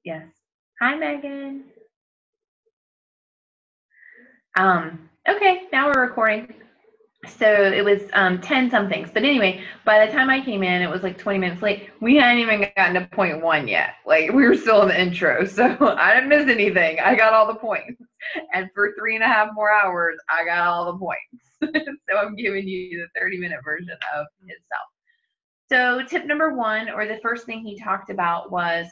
Yes. Hi, Megan. Okay, now we're recording. So it was 10 somethings. But anyway, by the time I came in, it was like 20 minutes late. We hadn't even gotten to point one yet. Like, we were still in the intro. So I didn't miss anything. I got all the points. And for 3.5 more hours, I got all the points. So I'm giving you the 30-minute version of himself. So tip number one, or the first thing he talked about was,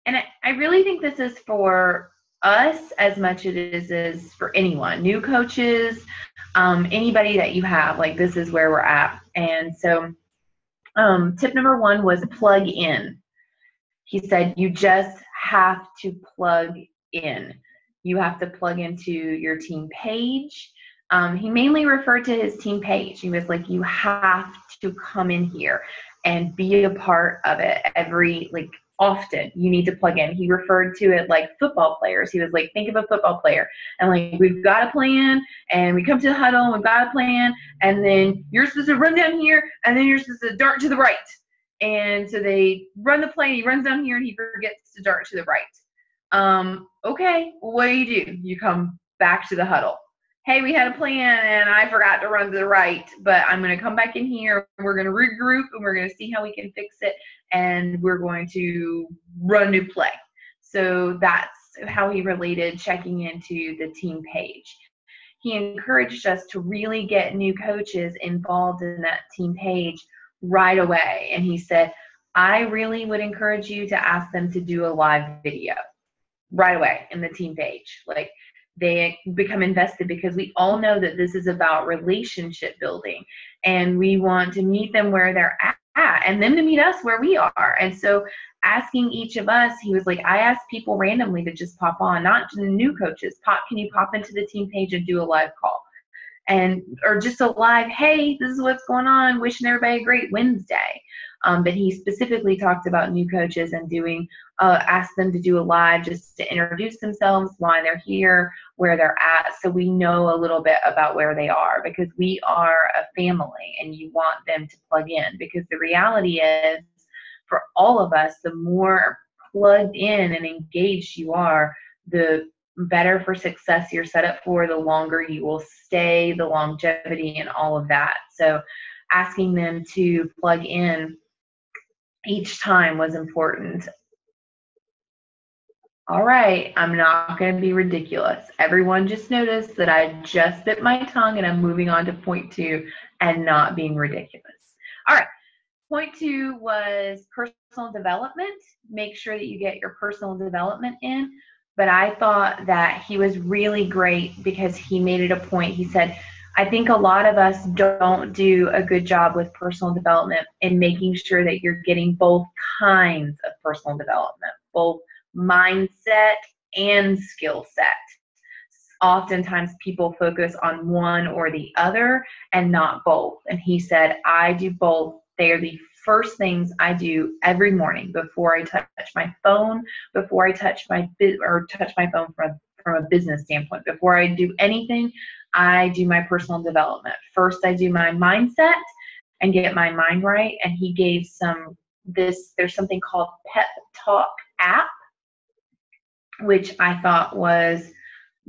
and I really think this is for us as much as it is for anyone, new coaches, anybody that you have, like this is where we're at. And so tip number one was plug in. He said, you just have to plug in. You have to plug into your team page. He mainly referred to his team page. He was like, you have to come in here and be a part of it often. You need to plug in. He referred to it like football players. He was like, think of a football player. And like, we've got a plan, and we come to the huddle, and we've got a plan, and then you're supposed to run down here, and then you're supposed to dart to the right. And so they run the play, he runs down here, and he forgets to dart to the right. Okay, what do? You come back to the huddle. Hey, we had a plan, and I forgot to run to the right, but I'm going to come back in here, and we're going to regroup, and we're going to see how we can fix it, and we're going to run a new play. So that's how he related checking into the team page. He encouraged us to really get new coaches involved in that team page right away. And he said, I really would encourage you to ask them to do a live video right away in the team page. Like, they become invested, because we all know that this is about relationship building, and we want to meet them where they're at and them to meet us where we are. And so asking each of us, he was like, I ask people randomly to just pop on, not to the new coaches. Can you pop into the team page and do a live call? Or just a live, hey, this is what's going on, wishing everybody a great Wednesday. But he specifically talked about new coaches and ask them to do a live just to introduce themselves, why they're here, where they're at, so we know a little bit about where they are, because we are a family and you want them to plug in. Because the reality is, for all of us, the more plugged in and engaged you are, the better for success you're set up for, the longer you will stay, the longevity and all of that. So asking them to plug in each time was important. All right, I'm not going to be ridiculous. Everyone just noticed that I just bit my tongue, and I'm moving on to point two and not being ridiculous. All right, point two was personal development. Make sure that you get your personal development in. But I thought that he was really great, because he made it a point. He said, I think a lot of us don't do a good job with personal development in making sure that you're getting both kinds of personal development, both mindset and skill set. Oftentimes people focus on one or the other and not both. And he said, I do both. They are the first things I do every morning before I touch my phone, before I touch my phone from a business standpoint. Before I do anything, I do my personal development. First, I do my mindset and get my mind right. And he gave there's something called Pep Talk app, which I thought was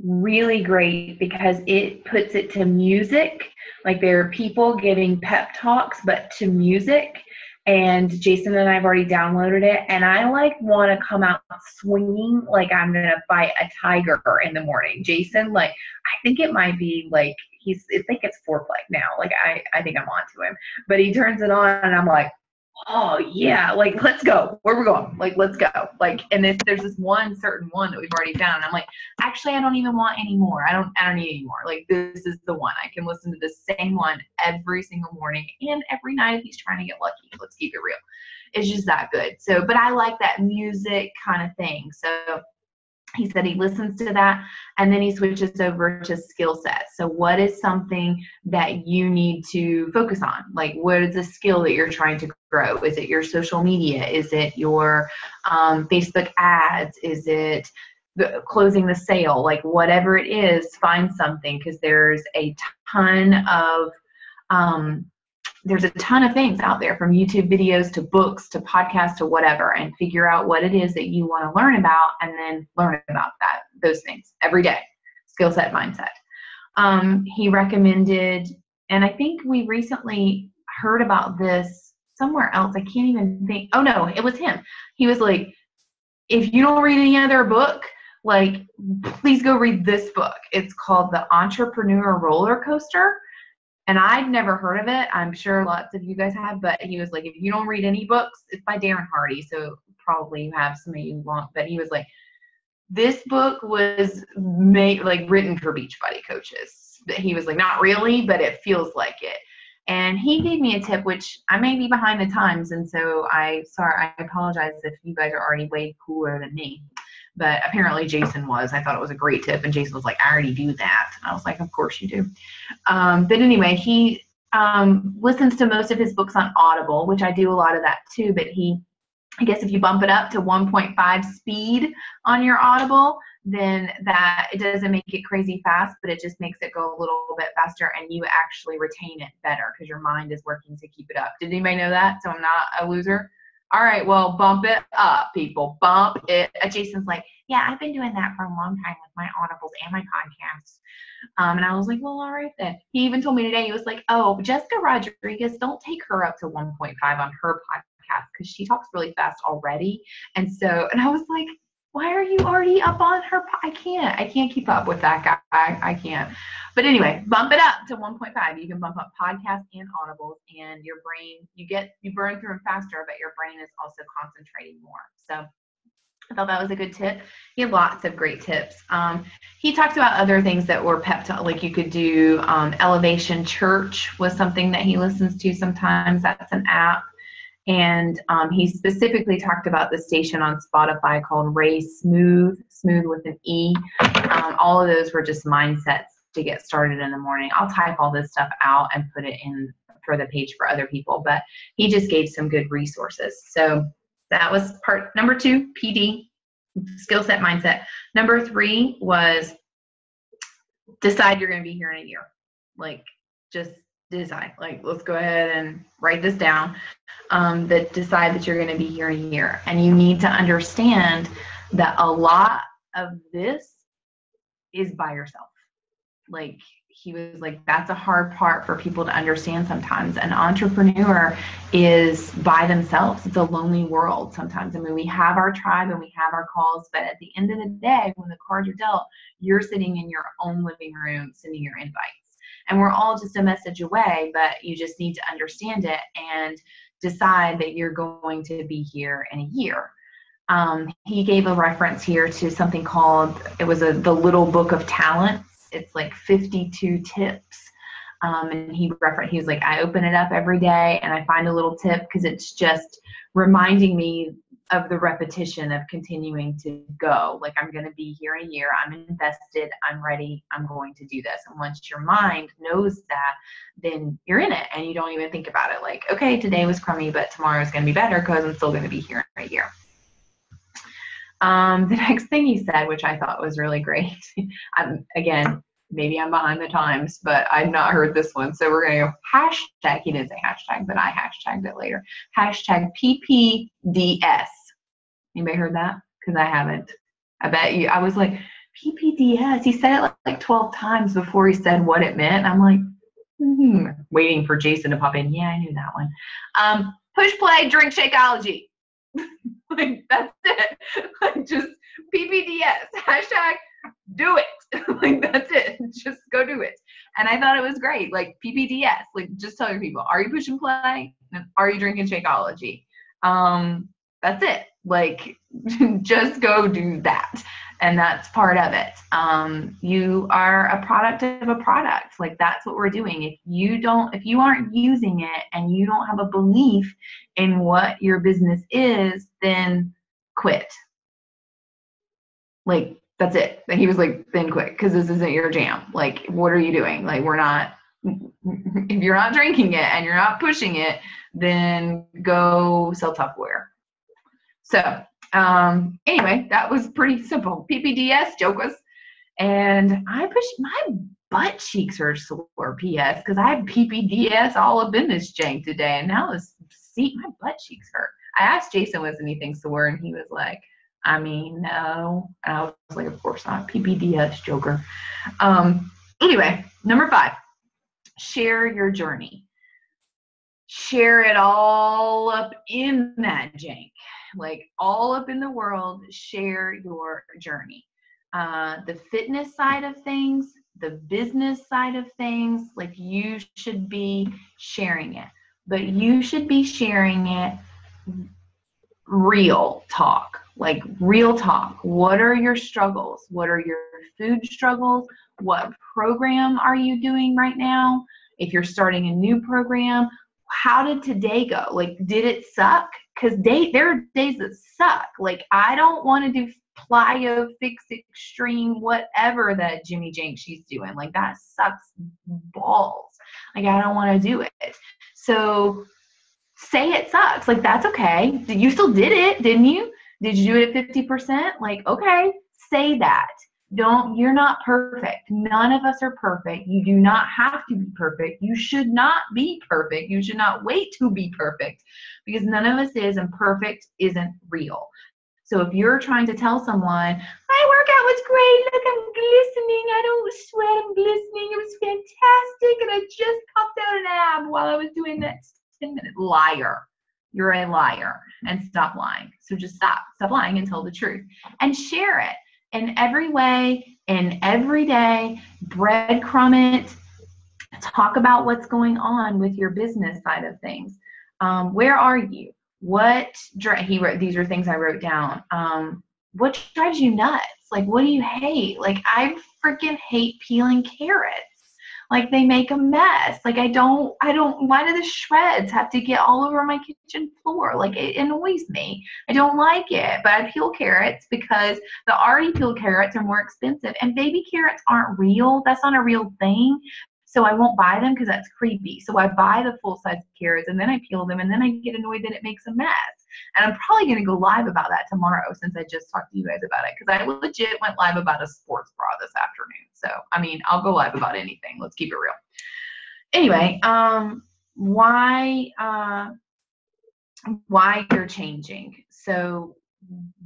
really great, because it puts it to music. Like, there are people giving pep talks, but to music. And Jason and I have already downloaded it, and I want to come out swinging like I'm gonna fight a tiger in the morning. Jason, I think it might be I think it's foreplay now. I think I'm on to him, but he turns it on, and I'm like, oh yeah, let's go. Where we're going? Let's go. And if there's this one certain one that we've already found, I'm like, actually, I don't even want any more. I don't need any more. This is the one. I can listen to the same one every single morning and every night if he's trying to get lucky. Let's keep it real. It's just that good. So, but I like that music kind of thing. So he said he listens to that, and then he switches over to skill set. So what is something that you need to focus on? What is a skill that you're trying to grow? Is it your social media? Is it your Facebook ads? Is it closing the sale? Whatever it is, find something, because there's a ton of there's a ton of things out there, from YouTube videos to books to podcasts to whatever, and figure out what it is that you want to learn about, and then learn about those things every day. Skill set mindset. He recommended, and I think we recently heard about this somewhere else. I can't even think. Oh no, it was him. He was like, if you don't read any other book, like, please go read this book. It's called The Entrepreneur Roller Coaster. And I'd never heard of it. I'm sure lots of you guys have, but he was like, if you don't read any books, it's by Darren Hardy. So probably you have some of you won't, but he was like, this book was made, like, written for Beachbody coaches. He was like, not really, but it feels like it. And he gave me a tip, which I may be behind the times. And so I apologize if you guys are already way cooler than me. But apparently Jason was. I thought it was a great tip. And Jason was like, I already do that. And I was like, of course you do. But anyway, he listens to most of his books on Audible, which I do a lot of that too. But I guess if you bump it up to 1.5 speed on your Audible, then that it doesn't make it crazy fast, but it just makes it go a little bit faster, and you actually retain it better because your mind is working to keep it up. Did anybody know that? So I'm not a loser. All right, well, bump it up, people. Bump it. Jason's like, yeah, I've been doing that for a long time with my Audibles and my podcasts. And I was like, well, all right then. He even told me today, he was like, oh, Jessica Rodriguez, don't take her up to 1.5 on her podcast because she talks really fast already. And I was like, why are you already up on her? I can't keep up with that guy. I can't. But anyway, bump it up to 1.5. You can bump up podcasts and Audibles, and your brain, you burn through them faster, but your brain is also concentrating more. So I thought that was a good tip. He had lots of great tips. He talked about other things that were pep talk, like you could do. Elevation Church was something that he listens to sometimes. That's an app. And he specifically talked about the station on Spotify called Ray Smooth with an E. All of those were just mindsets to get started in the morning. I'll type all this stuff out and put it in for the page for other people, but he just gave some good resources. So that was part number 2, PD, skill set mindset. Number 3 was decide you're going to be here in a year. Like, just decide, like, let's go ahead and write this down, that decide that you're going to be here in a year. And you need to understand that a lot of this is by yourself. Like, he was like, that's a hard part for people to understand sometimes. An entrepreneur is by themselves. It's a lonely world sometimes. I mean, we have our tribe and we have our calls, but at the end of the day, when the cards are dealt, you're sitting in your own living room sending your invites. And we're all just a message away, but you just need to understand it and decide that you're going to be here in a year. He gave a reference here to something called, it was the Little Book of Talents. It's like 52 tips. And he was like, I open it up every day and I find a little tip because it's just reminding me of the repetition of continuing to go. Like, I'm going to be here in a year. I'm invested. I'm ready. I'm going to do this. And once your mind knows that, then you're in it and you don't even think about it. Like, okay, today was crummy, but tomorrow is going to be better because I'm still going to be here in a year. The next thing he said, which I thought was really great, again, maybe I'm behind the times, but I've not heard this one. So we're going to go hashtag, he didn't say hashtag, but I hashtagged it later. Hashtag PPDS. Anybody heard that? Because I haven't. I bet you, I was like, PPDS. He said it like 12 times before he said what it meant. I'm like, waiting for Jason to pop in. Yeah, I knew that one. Push, play, drink, Shakeology. Like, that's it. Like, just PPDS. Hashtag do it. Like, that's it. Just go do it. And I thought it was great. Like, PPDS. Like, just tell your people, are you push and play? Are you drinking Shakeology? That's it. Like, just go do that. And that's part of it. You are a product of a product. Like, that's what we're doing. If you aren't using it and you don't have a belief in what your business is, then quit. Like, that's it. And he was like, then quit, because this isn't your jam. Like, what are you doing? Like, if you're not drinking it and you're not pushing it, then go sell Tupperware. So anyway, that was pretty simple. PPDS, jokers. And I pushed butt cheeks are sore, PS, because I had PPDS all up in this jank today, and now this seat, my butt cheeks hurt. I asked Jason, was anything sore, and he was like, I mean, no. And I was like, of course not. PPDS, joker. Anyway, number 5, share your journey. Share it all up in that jank, like all up in the world. Share your journey. The fitness side of things, the business side of things, like you should be sharing it, but you should be sharing it real talk, like real talk. What are your struggles? What are your food struggles? What program are you doing right now? If you're starting a new program, how did today go? Like, did it suck? Because there are days that suck. Like, I don't want to do plyo, fix, extreme, whatever that Jimmy Jank she's doing. Like, that sucks balls. Like, I don't want to do it. So say it sucks. Like, that's okay. You still did it, didn't you? Did you do it at 50%? Like, okay, say that. You're not perfect. None of us are perfect. You do not have to be perfect. You should not be perfect. You should not wait to be perfect, because none of us is, and perfect isn't real. So if you're trying to tell someone, my workout was great, look, I'm glistening, I don't sweat, I'm glistening, it was fantastic, and I just popped out an ab while I was doing that 10-minute, liar. You're a liar, and stop lying. So just stop lying and tell the truth, and share it in every way, in every day. Breadcrumb it. Talk about what's going on with your business side of things. Where are you? He wrote, these are things I wrote down. What drives you nuts? Like, what do you hate? Like, I freaking hate peeling carrots. Like, they make a mess. Like, why do the shreds have to get all over my kitchen floor? Like, it annoys me. I don't like it, but I peel carrots because the already peeled carrots are more expensive, and baby carrots aren't real. That's not a real thing. So I won't buy them because that's creepy. So I buy the full-size carrots, and then I peel them, and then I get annoyed that it makes a mess. And I'm probably going to go live about that tomorrow, since I just talked to you guys about it, because I legit went live about a sports bra this afternoon. So, I mean, I'll go live about anything. Let's keep it real. Anyway, why you're changing. So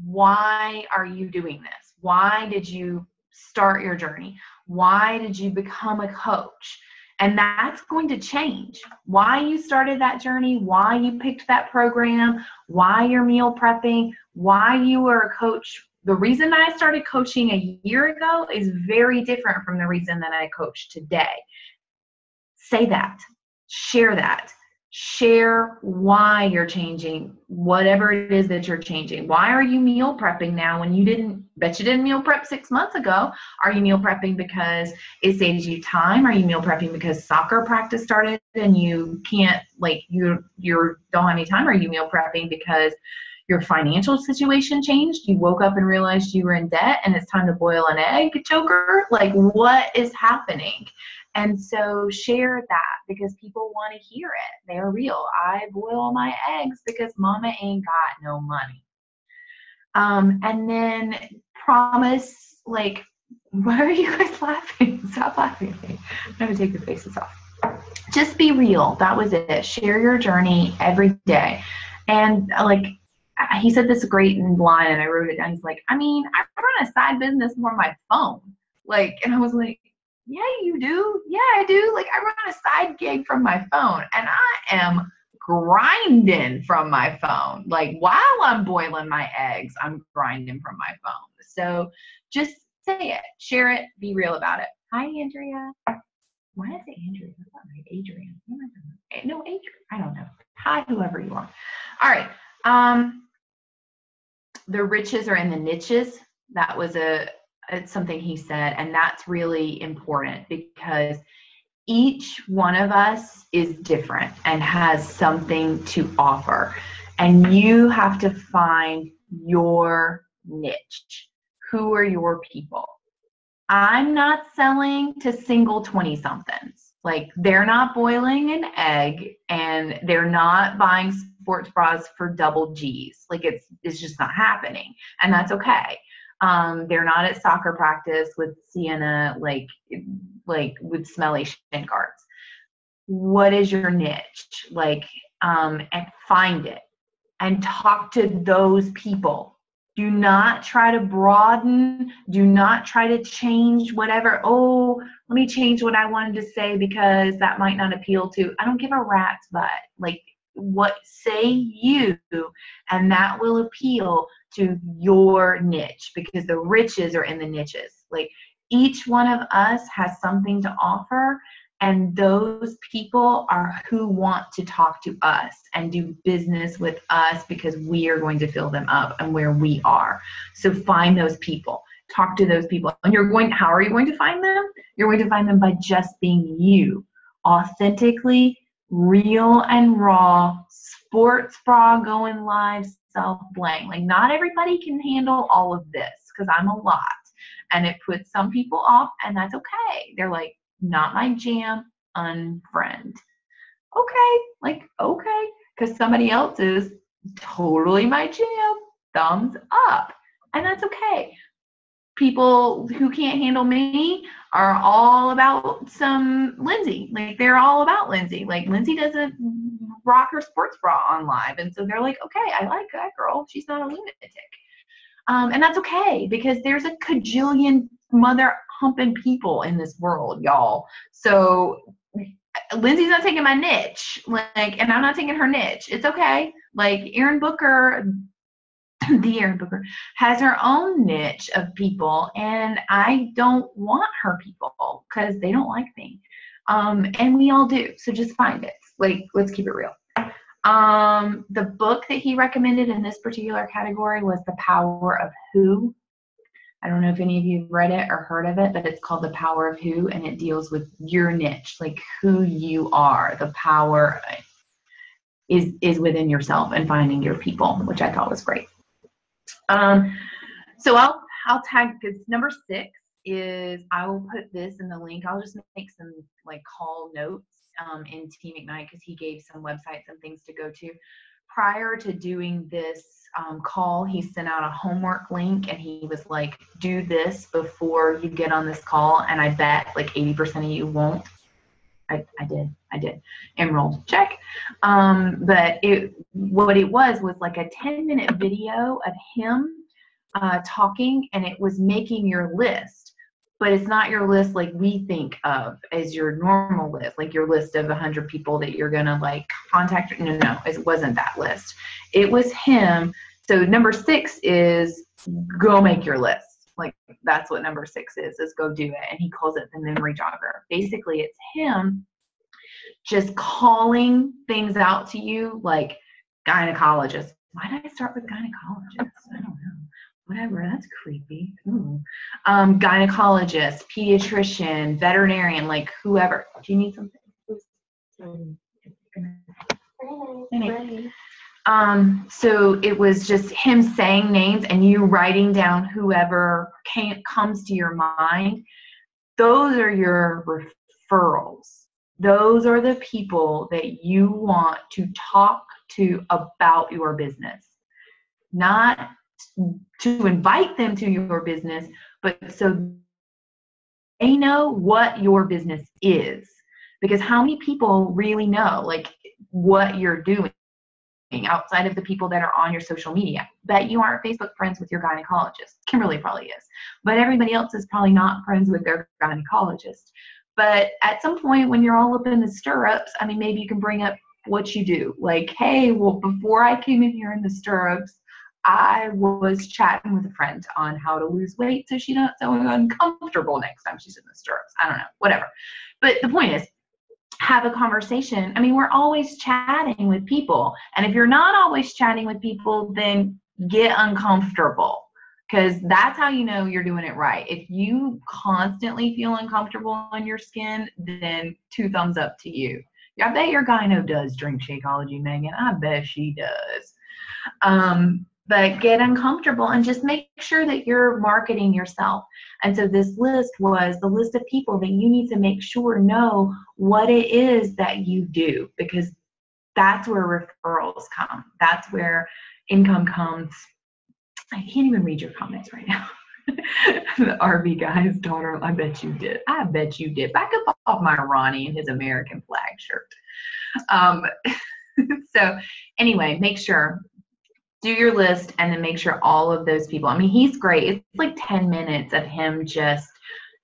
why are you doing this? Why did you start your journey? Why did you become a coach? And that's going to change. Why you started that journey, why you picked that program, why you're meal prepping, why you were a coach. The reason I started coaching a year ago is very different from the reason that I coach today. Say that. Share that. Share why you're changing, whatever it is that you're changing. Why are you meal prepping now when you didn't meal prep 6 months ago? Are you meal prepping because it saves you time? Are you meal prepping because soccer practice started and you can't, like, you don't have any time? Are you meal prepping because your financial situation changed? You woke up and realized you were in debt and it's time to boil an egg, joker? Like, what is happening? And so share that, because people want to hear it. They're real. I boil my eggs because mama ain't got no money. And then promise, like, why are you guys laughing? Stop laughing at me. I'm going to take your faces off. Just be real. That was it. Share your journey every day. And like, he said this great line, and I wrote it down. He's like, I mean, I run a side business from my phone. Like, and I was like, yeah, you do. Yeah, I do. Like, I run a side gig from my phone, and I am grinding from my phone. Like, while I'm boiling my eggs, I'm grinding from my phone. So just say it, share it, be real about it. Hi, Andrea. Why did I say Andrea? That's not right. Adrian. No, Adrian. I don't know. Hi, whoever you are. All right. The riches are in the niches. That was it's something he said, and that's really important, because each one of us is different and has something to offer, and you have to find your niche. Who are your people? I'm not selling to single 20-somethings. Like, they're not boiling an egg and they're not buying sports bras for double G's. Like, it's just not happening, and that's okay. They're not at soccer practice with Sienna, like, like with smelly shin guards. What is your niche? Like, and find it and talk to those people. Do not try to broaden. Do not try to change whatever. Oh, let me change what I wanted to say because that might not appeal to. I don't give a rat's butt. Like, what say you, and that will appeal to your niche, because the riches are in the niches. Like, each one of us has something to offer, and those people are who want to talk to us and do business with us because we are going to fill them up and where we are. So find those people, talk to those people. And how are you going to find them? You're going to find them by just being you, authentically, real and raw, sports bra going live, self-blame. Like, not everybody can handle all of this, because I'm a lot. And it puts some people off, and that's okay. They're like, not my jam, unfriend. Okay, because somebody else is totally my jam, thumbs up. And that's okay. People who can't handle me are all about some Lindsay. Like, they're all about Lindsay. Like, Lindsay doesn't rock her sports bra on live. And so they're like, okay, I like that girl. She's not a lunatic. And that's okay, because there's a cajillion mother humping people in this world, y'all. So Lindsay's not taking my niche, and I'm not taking her niche. It's okay. Like, Erin Booker, the Erin Booker, has her own niche of people, and I don't want her people because they don't like me. And we all do. So just find it. Like, let's keep it real. The book that he recommended in this particular category was The Power of Who. I don't know if any of you have read it or heard of it, but it's called The Power of Who, and it deals with your niche, like who you are. The power is within yourself and finding your people, which I thought was great. So I'll tag, because number 6 is, I will put this in the link. I'll just make some like call notes in Team Ignite, because he gave some websites and things to go to. Prior to doing this call, he sent out a homework link, and he was like, do this before you get on this call, and I bet like 80% of you won't. I did. Enrolled, check. But what it was like a 10-minute video of him talking, and it was making your list. But it's not your list like we think of as your normal list, like your list of 100 people that you're going to like contact. No, it wasn't that list. It was him. So number 6 is go make your list. Like, that's what number 6 is go do it. And he calls it the memory jogger. Basically, it's him just calling things out to you, like gynecologist. Why did I start with gynecologist? I don't know. Whatever, that's creepy. Gynecologist, pediatrician, veterinarian, like whoever. Do you need something? So it was just him saying names and you writing down whoever comes to your mind. Those are your referrals. Those are the people that you want to talk to about your business. Not to invite them to your business, but so they know what your business is. Because how many people really know like what you're doing outside of the people that are on your social media? Bet you aren't Facebook friends with your gynecologist. Kimberly probably is, but everybody else is probably not friends with their gynecologist. But at some point when you're all up in the stirrups, I mean, maybe you can bring up what you do. Like, hey, well, before I came in here in the stirrups, I was chatting with a friend on how to lose weight so she's not so uncomfortable next time she's in the stirrups. I don't know, whatever. But the point is, have a conversation. I mean, we're always chatting with people. And if you're not always chatting with people, then get uncomfortable, because that's how you know you're doing it right. If you constantly feel uncomfortable in your skin, then 2 thumbs up to you. I bet your gyno does drink Shakeology, Megan. I bet she does. But get uncomfortable and just make sure that you're marketing yourself. And so this list was the list of people that you need to make sure know what it is that you do, because that's where referrals come. That's where income comes. I can't even read your comments right now. The RV guy's daughter, I bet you did. I bet you did. Back up off my Ronnie and his American flag shirt. Um, so anyway, make sure, do your list and then make sure all of those people, I mean, he's great. It's like 10 minutes of him just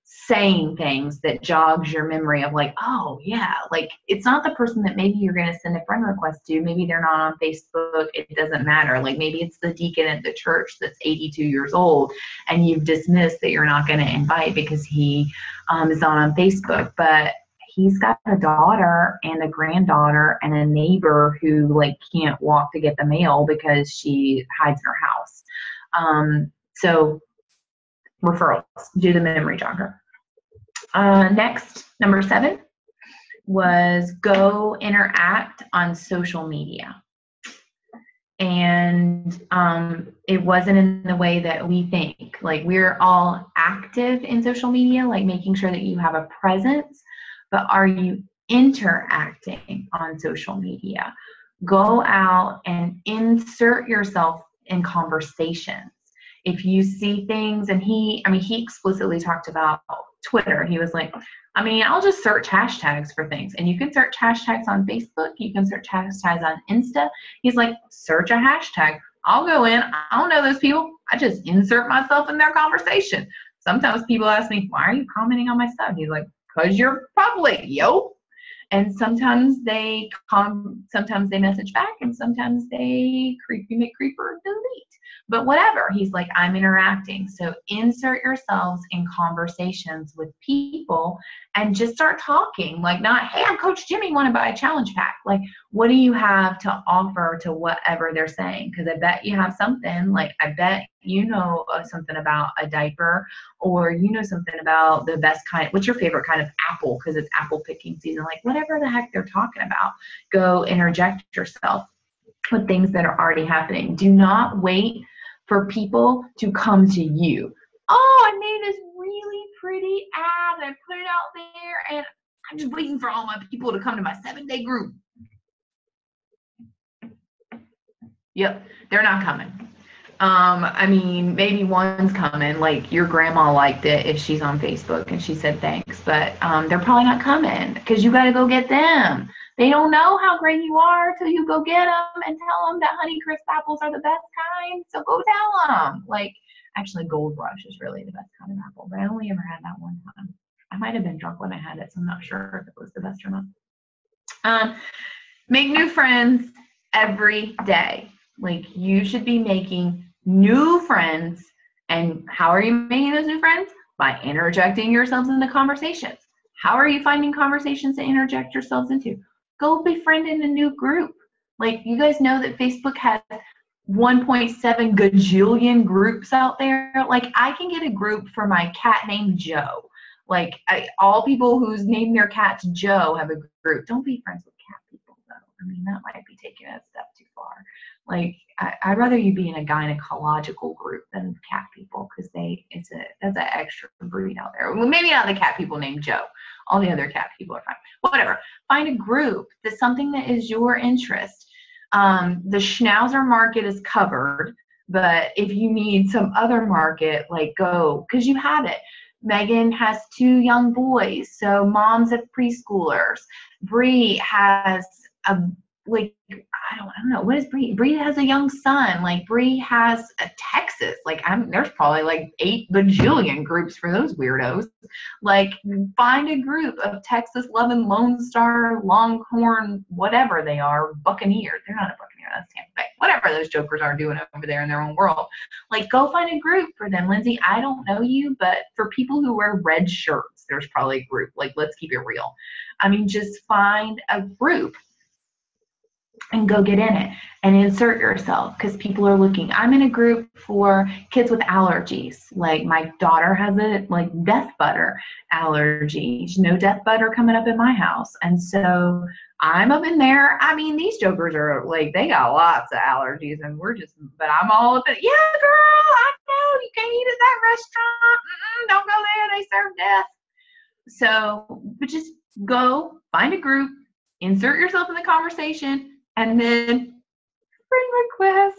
saying things that jogs your memory of like, oh yeah, like it's not the person that maybe you're going to send a friend request to. Maybe they're not on Facebook. It doesn't matter. Like maybe it's the deacon at the church that's 82 years old and you've dismissed that you're not going to invite because he is not on Facebook. But he's got a daughter and a granddaughter and a neighbor who like can't walk to get the mail because she hides in her house. So referrals, do the memory jogger. Next, number 7 was go interact on social media. And it wasn't in the way that we think. Like we're all active in social media, like making sure that you have a presence, but are you interacting on social media? Go out and insert yourself in conversations. If you see things, and he explicitly talked about Twitter. He was like, I mean, I'll just search hashtags for things. And you can search hashtags on Facebook. You can search hashtags on Insta. He's like, search a hashtag. I'll go in. I don't know those people. I just insert myself in their conversation. Sometimes people ask me, why are you commenting on my stuff? He's like, because you're public, yo. And sometimes they message back, and sometimes they make creeper delete. But whatever, he's like, I'm interacting. So insert yourselves in conversations with people and just start talking. Like not, hey, I'm Coach Jimmy, want to buy a challenge pack. Like, what do you have to offer to whatever they're saying? Because I bet you have something. Like, I bet you know something about a diaper, or you know something about the best kind. What's your favorite kind of apple? Because it's apple picking season. Like, whatever the heck they're talking about, go interject yourself with things that are already happening. Do not wait for people to come to you. Oh, I made this really pretty ad and I put it out there and I'm just waiting for all my people to come to my 7-day group. Yep, they're not coming. I mean, maybe one's coming, like your grandma liked it if she's on Facebook and she said thanks, but they're probably not coming because you got to go get them. They don't know how great you are till you go get them and tell them that Honeycrisp apples are the best kind. So go tell them. Like, actually, Gold Rush is really the best kind of apple, but I only ever had that one time. I might have been drunk when I had it, so I'm not sure if it was the best or not. Make new friends every day. Like, you should be making new friends. And how are you making those new friends? By interjecting yourselves into conversations. How are you finding conversations to interject yourselves into? Go befriend in a new group. Like, you guys know that Facebook has 1.7 gajillion groups out there. Like, I can get a group for my cat named Joe. Like, all people whose name their cat's Joe have a group. Don't be friends with cat people, though. I mean, that might be taking it a step too far. Like, I'd rather you be in a gynecological group than cat people, because that's an extra breed out there. Well, maybe not the cat people named Joe. All the other cat people are fine. Whatever. Find a group that's something that is your interest. The Schnauzer market is covered, but if you need some other market, like, go, because you have it. Megan has 2 young boys, so moms have preschoolers. Bree has I don't know, what is Bree? Bree has a young son. Like, Bree has a Texas. Like, there's probably like 8 bajillion groups for those weirdos. Like, find a group of Texas loving Lone Star, Longhorn, whatever they are, Buccaneers. They're not a Buccaneer, that's Tampa Bay. Whatever those jokers are doing over there in their own world. Like, go find a group for them. Lindsay, I don't know you, but for people who wear red shirts, there's probably a group. Like, let's keep it real. I mean, just find a group and go get in it and insert yourself, because people are looking. I'm in a group for kids with allergies. Like, my daughter has a death butter allergy. No death butter coming up in my house. And so I'm up in there. I mean, these jokers are like, they got lots of allergies, and but I'm all up in, yeah, girl, I know, you can't eat at that restaurant. Don't go there, they serve death. So, but just go find a group, insert yourself in the conversation, and then friend request.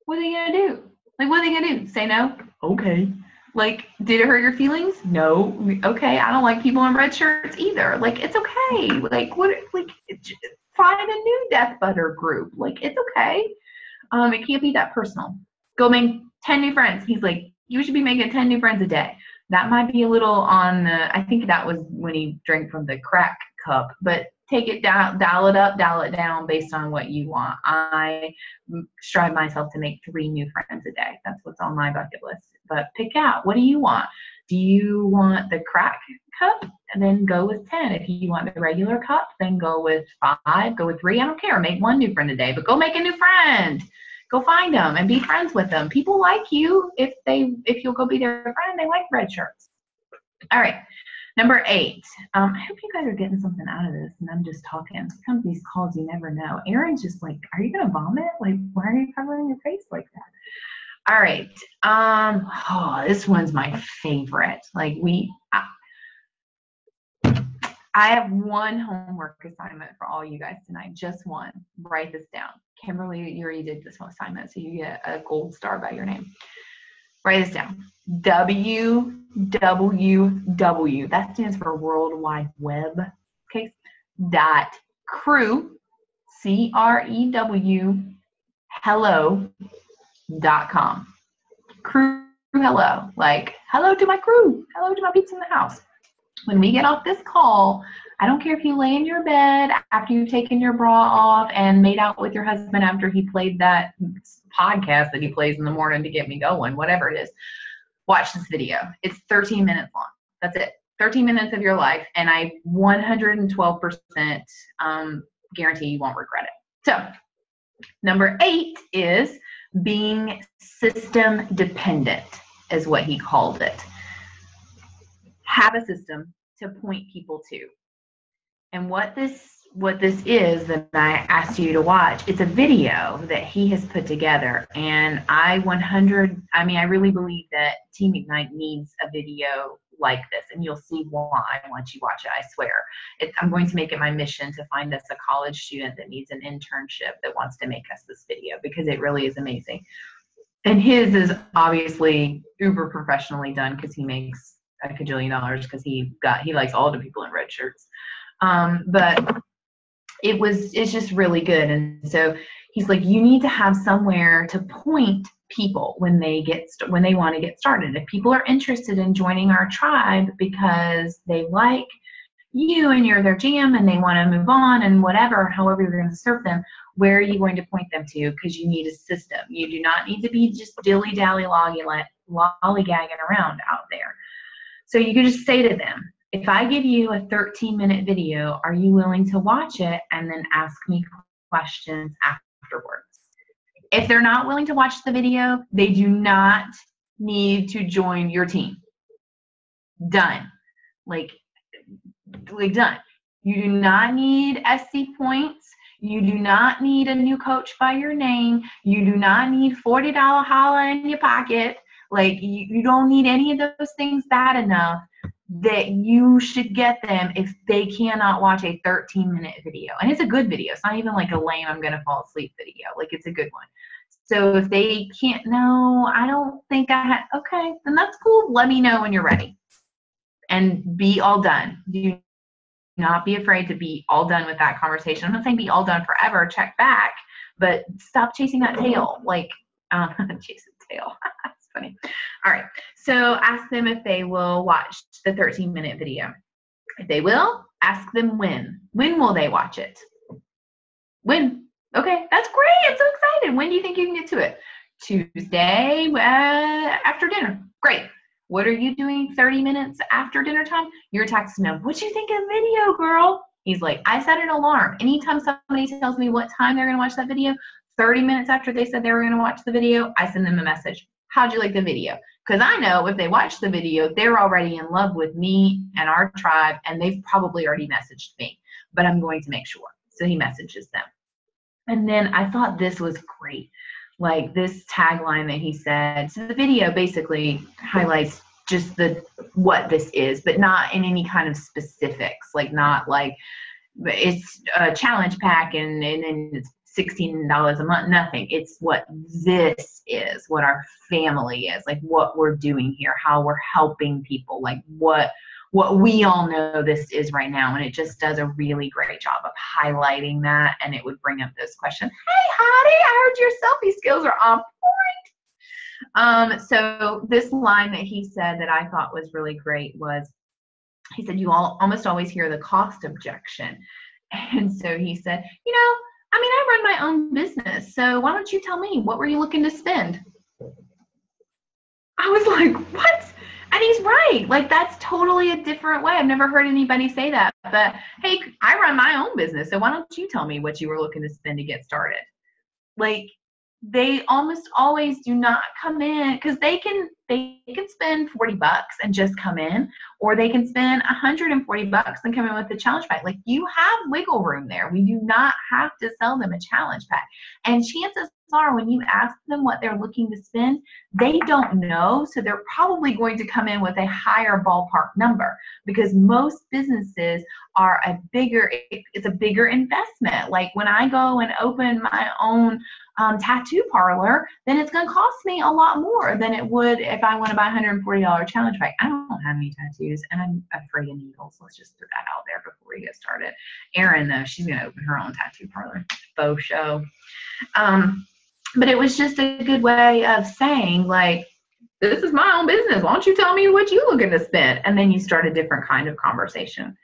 What are they going to do? Like, what are they going to do? Say no? Okay. Like, did it hurt your feelings? No. Okay, I don't like people in red shirts either. Like, it's okay. Like, what? Like, find a new Death Butter group. Like, it's okay. It can't be that personal. Go make 10 new friends. He's like, you should be making 10 new friends a day. That might be a little on the, I think that was when he drank from the crack cup, but take it down, dial it up, dial it down based on what you want. I strive myself to make 3 new friends a day. That's what's on my bucket list. But pick out, what do you want? Do you want the crack cup? And then go with 10. If you want the regular cup, then go with 5, go with 3. I don't care. Make 1 new friend a day, but go make a new friend. Go find them and be friends with them. People like you if you'll go be their friend. They like red shirts. All right. Number 8. I hope you guys are getting something out of this, and I'm just talking. Sometimes these calls, you never know. Aaron's just like, are you gonna vomit? Like, why are you covering your face like that? All right. Oh, this one's my favorite. Like I have one homework assignment for all you guys tonight. Just one. Write this down. Kimberly, you already did this one assignment, so you get a gold star by your name. Write this down. WWW. That stands for World Wide Web. Okay. .crew. CREW. hello.com. Crew hello. Like, hello to my crew. Hello to my peeps in the house. When we get off this call, I don't care if you lay in your bed after you've taken your bra off and made out with your husband after he played that podcast that he plays in the morning to get me going, whatever it is. Watch this video. It's 13 minutes long. That's it. 13 minutes of your life, and I 112% guarantee you won't regret it. So, number 8 is being system dependent, is what he called it. Have a system to point people to. And what this is that I asked you to watch, it's a video that he has put together. And I really believe that Team Ignite needs a video like this. And you'll see why once you watch it, I swear. I'm going to make it my mission to find us a college student that needs an internship that wants to make us this video, because it really is amazing. And his is obviously uber professionally done because he makes a $1 kajillion because he likes all the people in red shirts. But it's just really good. And so he's like, you need to have somewhere to point people when they want to get started. If people are interested in joining our tribe because they like you and you're their jam and they want to move on and however you're going to serve them, where are you going to point them to? Because you need a system. You do not need to be just dilly-dally lollygagging around out there. So you could just say to them, if I give you a 13-minute video, are you willing to watch it and then ask me questions afterwards? If they're not willing to watch the video, they do not need to join your team. Done. Like done. You do not need SC points. You do not need a new coach by your name. You do not need $40 holla in your pocket. Like, you don't need any of those things bad enough that you should get them if they cannot watch a 13-minute video. And it's a good video. It's not even like a lame I'm going to fall asleep video. Like, it's a good one. So if they can't, no, I don't think okay, then that's cool. Let me know when you're ready. And be all done. Do not be afraid to be all done with that conversation. I'm not saying be all done forever. Check back. But stop chasing that tail. Like, chase the tail. That's funny. All right. So ask them if they will watch the 13-minute video. If they will, ask them when. When will they watch it? When? Okay, that's great. I'm so excited. When do you think you can get to it? Tuesday after dinner. Great. What are you doing 30 minutes after dinner time? You're texting him, what'd you think of the video, girl? He's like, I set an alarm. Anytime somebody tells me what time they're going to watch that video, 30 minutes after they said they were going to watch the video, I send them a message. How'd you like the video? Because I know if they watch the video, they're already in love with me and our tribe, and they've probably already messaged me. But I'm going to make sure. So he messages them. And then I thought this was great. Like this tagline that he said. So the video basically highlights just what this is, but not in any kind of specifics. Like not like it's a challenge pack and then it's $16 a month, nothing. It's what this is, what our family is, like what we're doing here, how we're helping people, like what we all know this is right now. And it just does a really great job of highlighting that, and it would bring up those questions. Hey, Hattie, I heard your selfie skills are on point. So this line that he said that I thought was really great was, he said, you all almost always hear the cost objection. And so he said, you know, I mean, I run my own business, so why don't you tell me, what were you looking to spend? I was like, what? And he's right. Like, that's totally a different way. I've never heard anybody say that. But hey, I run my own business, so why don't you tell me what you were looking to spend to get started? Like, they almost always do not come in, because they can spend $40 and just come in, or they can spend $140 and come in with the challenge pack. Like, you have wiggle room there. We do not have to sell them a challenge pack. And chances are, when you ask them what they're looking to spend, they don't know, so they're probably going to come in with a higher ballpark number, because most businesses are it's a bigger investment. Like, when I go and open my own tattoo parlor, then it's going to cost me a lot more than it would if I want to buy a $140 challenge pack. I don't have any tattoos, and I'm afraid of needles. Let's just throw that out there before we get started. Erin, though, she's going to open her own tattoo parlor. Faux show. But it was just a good way of saying, like, this is my own business. Why don't you tell me what you looking to spend? And then you start a different kind of conversation.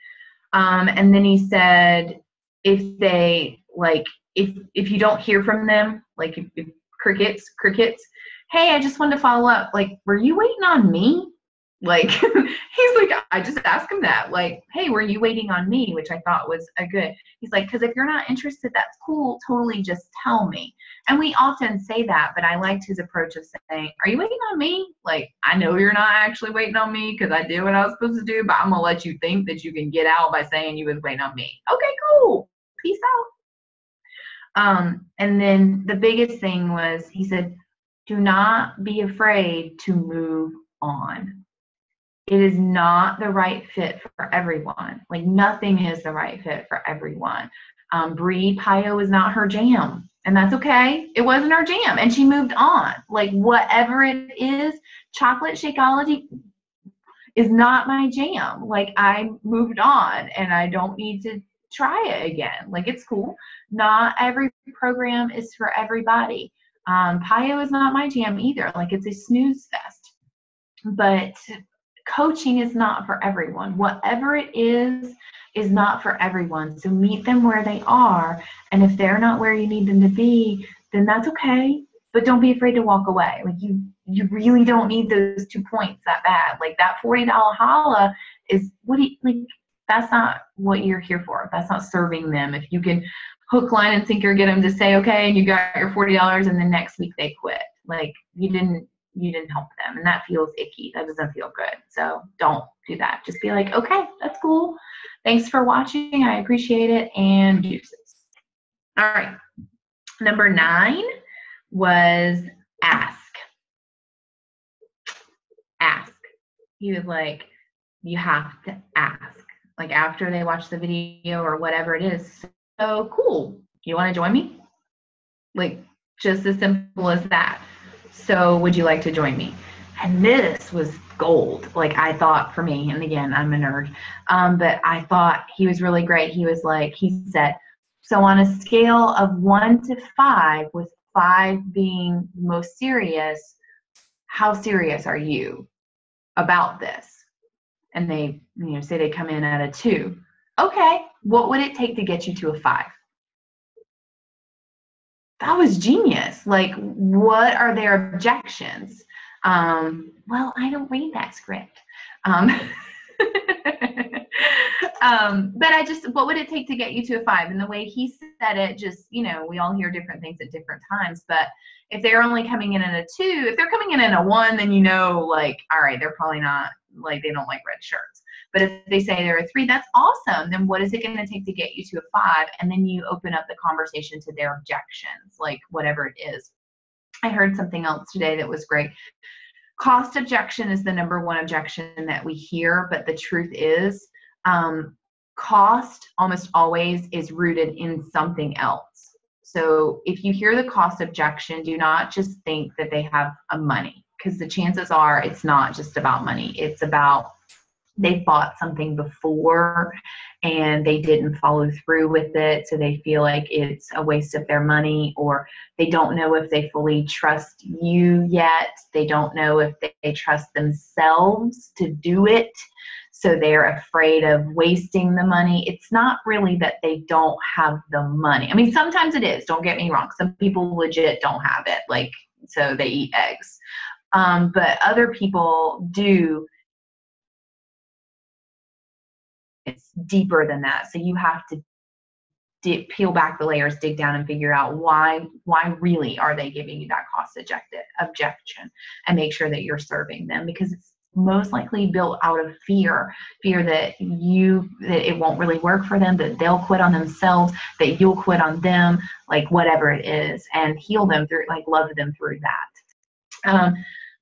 And then he said, if you don't hear from them, like if crickets, hey, I just wanted to follow up. Like, were you waiting on me? Like, he's like, I just asked him that. Like, hey, were you waiting on me? Which I thought was a good. He's like, because if you're not interested, that's cool. Totally just tell me. And we often say that, but I liked his approach of saying, are you waiting on me? Like, I know you're not actually waiting on me because I did what I was supposed to do, but I'm going to let you think that you can get out by saying you was waiting on me. Okay, cool. Peace out. And then the biggest thing was, he said, do not be afraid to move on. It is not the right fit for everyone. Like, nothing is the right fit for everyone. Bree, Pio is not her jam, and that's okay. It wasn't her jam, and she moved on. Like, whatever it is, chocolate Shakeology is not my jam. Like, I moved on, and I don't need to try it again. Like, it's cool. Not every program is for everybody. Pio is not my jam either. Like, it's a snooze fest. But coaching is not for everyone. Whatever it is not for everyone. So meet them where they are. And if they're not where you need them to be, then that's okay. But don't be afraid to walk away. Like, you really don't need those 2 points that bad. Like, that $40 holla is that's not what you're here for. That's not serving them. If you can hook, line, and sinker get them to say, okay, and you got your $40 and the next week they quit. Like, you didn't help them, and that feels icky. That doesn't feel good. So don't do that. Just be like, okay, that's cool. Thanks for watching. I appreciate it, and deuces. All right. Number 9 was ask. Ask. He was like, you have to ask. Like, after they watch the video or whatever it is. So cool. You want to join me? Like, just as simple as that. So would you like to join me? And this was gold. Like, I thought, for me, and again, I'm a nerd, but I thought he was really great. He said, so on a scale of 1 to 5, with 5 being most serious, how serious are you about this? And they, say they come in at a 2. Okay, what would it take to get you to a 5? That was genius. Like, what are their objections? Well, I don't read that script. But what would it take to get you to a 5? And the way he said it, just, we all hear different things at different times. But if they're only coming in at a 2, if they're coming in at a 1, then like, all right, they're probably not, like, they don't like red shirts. But if they say they're a 3, that's awesome. Then what is it going to take to get you to a 5? And then you open up the conversation to their objections, like whatever it is. I heard something else today that was great. Cost objection is the number 1 objection that we hear, but the truth is, cost almost always is rooted in something else. So if you hear the cost objection, do not just think that they have a money, because the chances are it's not just about money. It's about they bought something before and they didn't follow through with it, so they feel like it's a waste of their money, or they don't know if they fully trust you yet. They don't know if they trust themselves to do it, so they're afraid of wasting the money. It's not really that they don't have the money. I mean, sometimes it is, don't get me wrong. Some people legit don't have it, like, so they eat eggs. But other people do. It's deeper than that. So you have to peel back the layers, dig down, and figure out why really are they giving you that cost objection, and make sure that you're serving them, because it's most likely built out of fear that it won't really work for them, that they'll quit on themselves, that you'll quit on them, like whatever it is, and heal them through, like love them through that.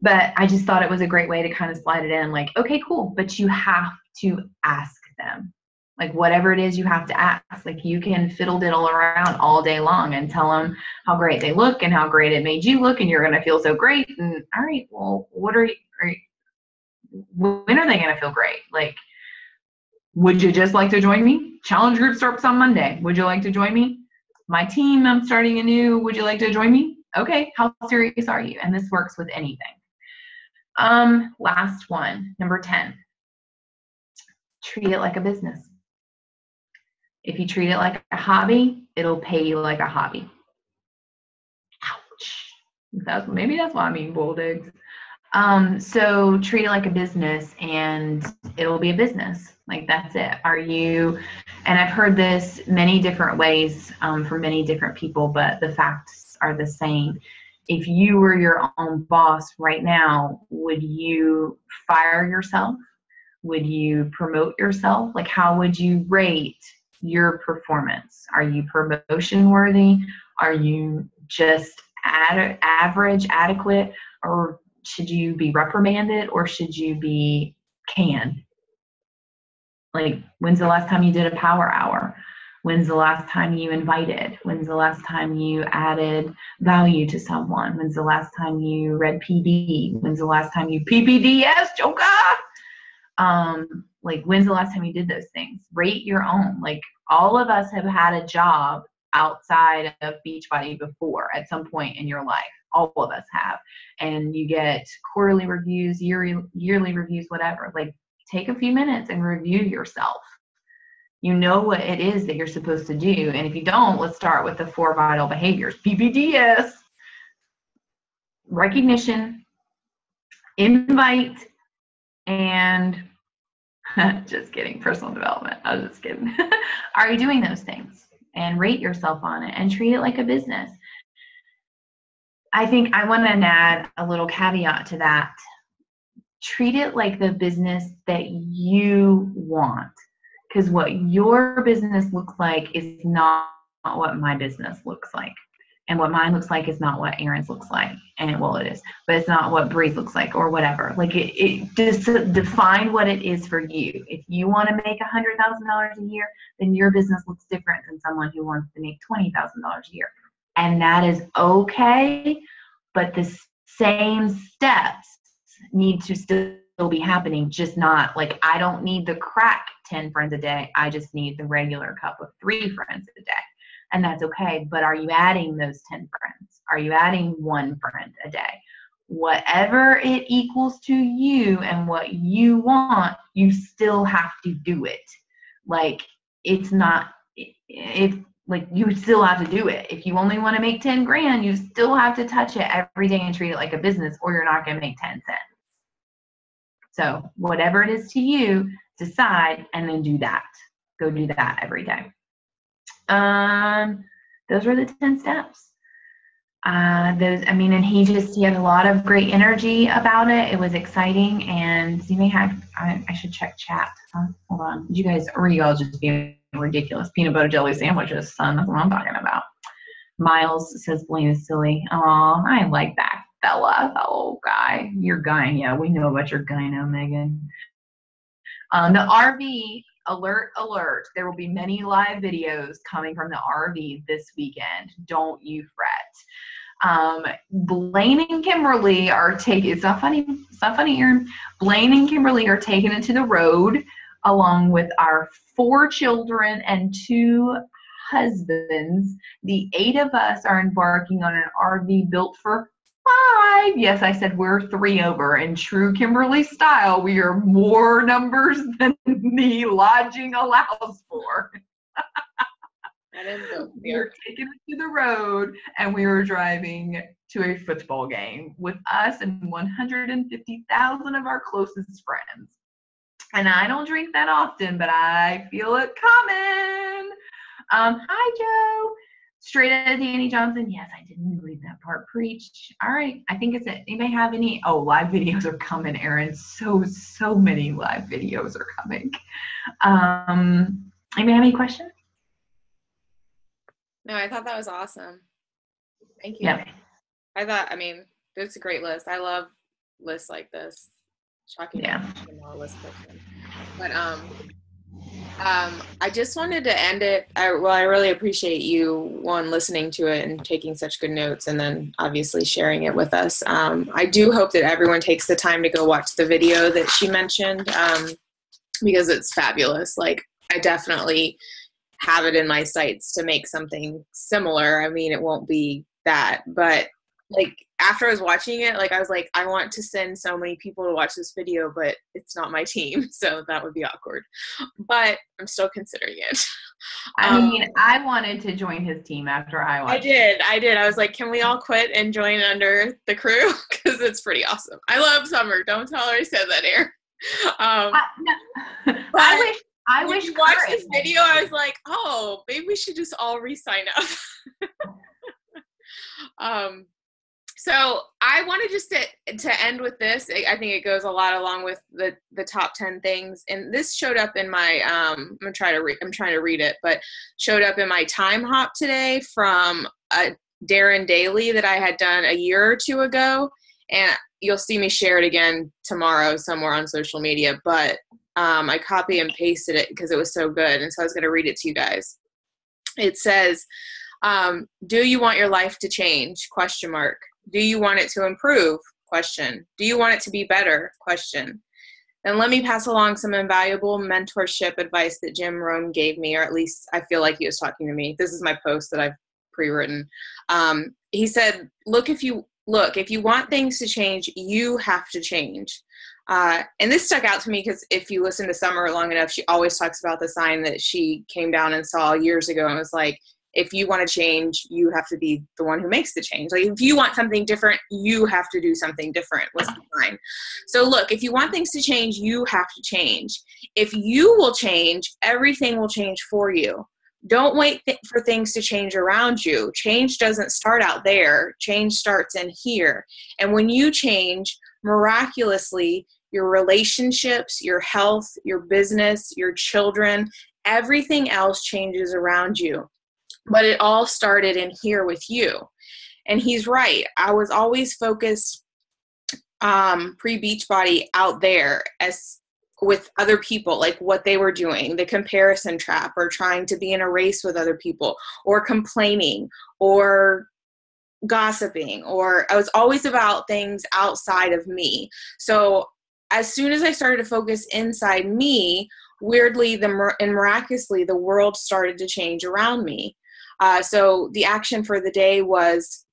But I just thought it was a great way to kind of slide it in, like, okay, cool, but you have to ask them. Like, whatever it is, you have to ask. Like, you can fiddle diddle around all day long and tell them how great they look and how great it made you look, and you're going to feel so great. And all right, well, when are they going to feel great? Like, would you just like to join me? Challenge group starts on Monday. Would you like to join me? My team, I'm starting anew. Would you like to join me? Okay, how serious are you? And this works with anything. Last one, number 10. Treat it like a business. If you treat it like a hobby, it'll pay you like a hobby. Ouch. Maybe that's why I'm eating boiled eggs. So treat it like a business, and it'll be a business. Like, that's it. And I've heard this many different ways from many different people, but the facts are the same. If you were your own boss right now, would you fire yourself? Would you promote yourself? Like, how would you rate your performance? Are you promotion worthy? Are you just average, adequate? Or should you be reprimanded, or should you be canned? Like, when's the last time you did a power hour? When's the last time you invited? When's the last time you added value to someone? When's the last time you read PD? When's the last time you PPDS, Joker? Like, when's the last time you did those things? Rate your own. Like, all of us have had a job outside of Beachbody before at some point in your life. All of us have. And you get quarterly reviews, yearly reviews, whatever. Like, take a few minutes and review yourself. You know what it is that you're supposed to do. And if you don't, let's start with the 4 vital behaviors. PPDS, recognition, invite, and just kidding, personal development. I was just kidding. Are you doing those things? And rate yourself on it and treat it like a business. I think I want to add a little caveat to that. Treat it like the business that you want. Because what your business looks like is not what my business looks like. And what mine looks like is not what Aaron's looks like. And well, it is, but it's not what Bree's looks like, or whatever. Like, it just define what it is for you. If you want to make $100,000 a year, then your business looks different than someone who wants to make $20,000 a year. And that is okay, but the same steps need to still be happening, just not like, I don't need the crack 10 friends a day. I just need the regular cup of 3 friends a day. And that's okay. But are you adding those 10 friends? Are you adding 1 friend a day? Whatever it equals to you and what you want, you still have to do it. Like, it's not, like, you still have to do it. If you only want to make 10 grand, you still have to touch it every day and treat it like a business, or you're not going to make 10 cents. So whatever it is to you, decide and then do that. Go do that every day. Those were the 10 steps. And he had a lot of great energy about it. It was exciting, and you may have, I should check chat. Hold on. You guys, or you all just being ridiculous. Peanut butter jelly sandwiches, son. That's what I'm talking about. Miles says Blaine is silly. Oh, I like that fella, that old guy. Your guy, yeah, we know about your gyno, Megan. The RV alert, alert. There will be many live videos coming from the RV this weekend. Don't you fret. Blaine and Kimberly are taking, it's not funny, Aaron. Blaine and Kimberly are taking it to the road along with our 4 children and 2 husbands. The 8 of us are embarking on an RV built for 5. Yes, I said we're 3 over. In true Kimberly style, we are more numbers than the lodging allows for. We were taking it to the road, and we were driving to a football game with us and 150,000 of our closest friends. And I don't drink that often, but I feel it coming. Hi, Joe. Straight out of Danny Johnson. Yes, I didn't read that part. Preach. All right. I think it's it. Anybody have any? Oh, live videos are coming, Aaron. So many live videos are coming. Anybody have any questions? No, I thought that was awesome. Thank you. Yeah. I mean, it's a great list. I love lists like this. Shocking. Yeah. I'm not a list person. But I just wanted to end it. I really appreciate you, listening to it and taking such good notes, and then obviously sharing it with us. I do hope that everyone takes the time to go watch the video that she mentioned, because it's fabulous. Like, I definitely have it in my sights to make something similar. I mean, it won't be that, but like after I was watching it, like I was like, I want to send so many people to watch this video, but it's not my team, so that would be awkward. But I'm still considering it. I mean, I wanted to join his team after I watched. I did. I was like, can we all quit and join under the crew? Because it's pretty awesome. I love Summer. Don't tell her I said that here. No. I wish you watched this video, I was like, oh, maybe we should just all re-sign up. So I wanted just to end with this. I think it goes a lot along with the top 10 things. And this showed up in my, I'm trying to read it, but showed up in my time hop today from a Darren Daily that I had done a year or 2 ago. And you'll see me share it again tomorrow somewhere on social media. But I copy and pasted it because it was so good. And so I was going to read it to you guys. It says, do you want your life to change? ? Do you want it to improve? ? Do you want it to be better? ? Then let me pass along some invaluable mentorship advice that Jim Rohn gave me, or at least I feel like he was talking to me. This is my post that I've pre-written. He said, if you want things to change, you have to change. And this stuck out to me because if you listen to Summer long enough, she always talks about the sign that she came down and saw years ago and was like, if you want to change, you have to be the one who makes the change. Like, if you want something different, you have to do something different. What's the sign? So look, if you want things to change, you have to change. If you will change, everything will change for you. Don't wait for things to change around you. Change doesn't start out there. Change starts in here. And when you change, miraculously, your relationships, your health, your business, your children, everything else changes around you. But it all started in here with you. And he's right. I was always focused pre-Beachbody out there as with other people, like what they were doing, the comparison trap, or trying to be in a race with other people, or complaining, or gossiping, or I was always about things outside of me. So as soon as I started to focus inside me, weirdly and miraculously, the world started to change around me. So the action for the day was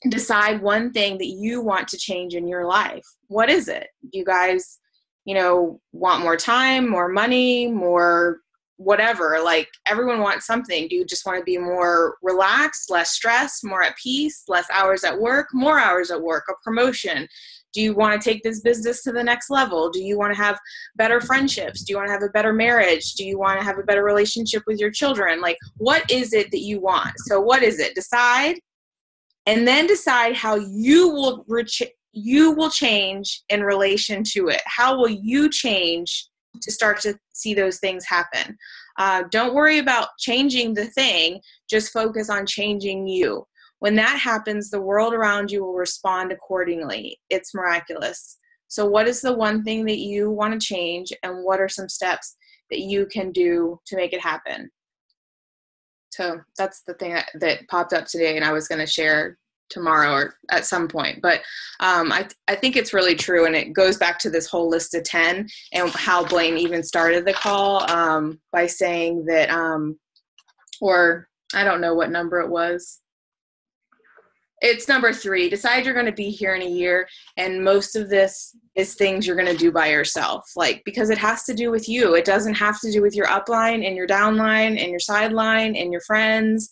decide one thing that you want to change in your life. What is it? You guys, want more time, more money, more whatever. Like, everyone wants something. Do you just want to be more relaxed, less stressed, more at peace, less hours at work, more hours at work, a promotion? Do you want to take this business to the next level? Do you want to have better friendships? Do you want to have a better marriage? Do you want to have a better relationship with your children? Like, what is it that you want? So what is it? Decide, and then decide how you will change in relation to it. How will you change to start to see those things happen? Don't worry about changing the thing. Just focus on changing you. When that happens, the world around you will respond accordingly. It's miraculous. So what is the one thing that you want to change, and what are some steps that you can do to make it happen. So that's the thing that popped up today, and I was going to share tomorrow or at some point. But I think it's really true, and it goes back to this whole list of 10 and how Blaine even started the call by saying that, or I don't know what number it was. It's number 3. Decide you're going to be here in a year, and most of this is things you're going to do by yourself, like, because it has to do with you. It doesn't have to do with your upline and your downline and your sideline and your friends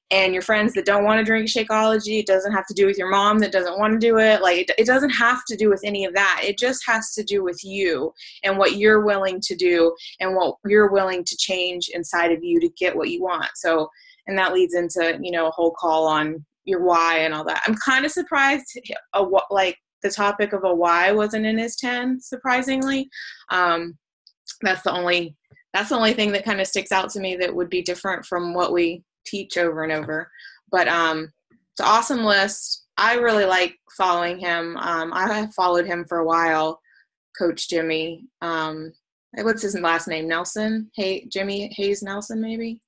that don't want to drink Shakeology. It doesn't have to do with your mom that doesn't want to do it. Like, it doesn't have to do with any of that. It just has to do with you and what you're willing to do and what you're willing to change inside of you to get what you want. So, and that leads into, a whole call on your why and all that. I'm kind of surprised like the topic of a why wasn't in his 10, surprisingly. That's the only thing that kind of sticks out to me that would be different from what we teach over and over. But it's an awesome list. I really like following him. I have followed him for a while, Coach Jimmy. What's his last name? Nelson? Hey, Jimmy Hayes Nelson, maybe?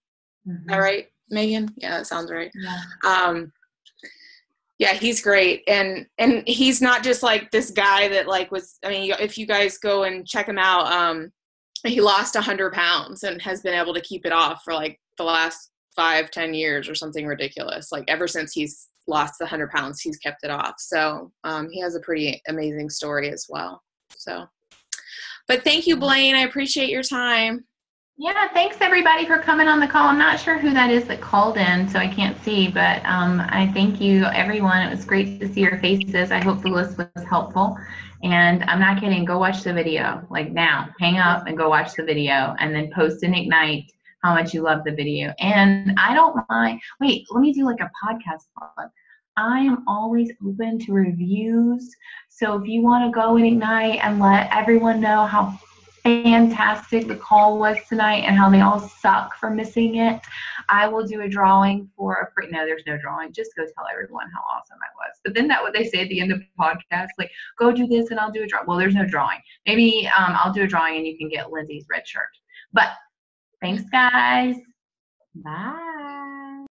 Mm-hmm. Is that right, Megan? Yeah, that sounds right. Yeah. Yeah, he's great. And he's not just like this guy that like was, I mean, if you guys go and check him out, he lost 100 pounds and has been able to keep it off for like the last 5-10 years or something ridiculous. Like ever since he's lost the 100 pounds, he's kept it off. So he has a pretty amazing story as well. So, but thank you, Blaine. I appreciate your time. Yeah, thanks everybody for coming on the call. I'm not sure who that is that called in, so I can't see, but I thank you, everyone. It was great to see your faces. I hope the list was helpful. And I'm not kidding. Go watch the video, like now. Hang up and go watch the video, and then post in Ignite how much you love the video. And I don't mind. Wait, let me do like a podcast plug. I am always open to reviews. So if you want to go in Ignite and let everyone know how fantastic the call was tonight and how they all suck for missing it, I will do a drawing for a free. No, there's no drawing. Just go tell everyone how awesome I was. But then that what they say at the end of the podcast, like, go do this and I'll do a drawing. Well, there's no drawing. Maybe I'll do a drawing and you can get Lindsay's red shirt. But thanks, guys. Bye.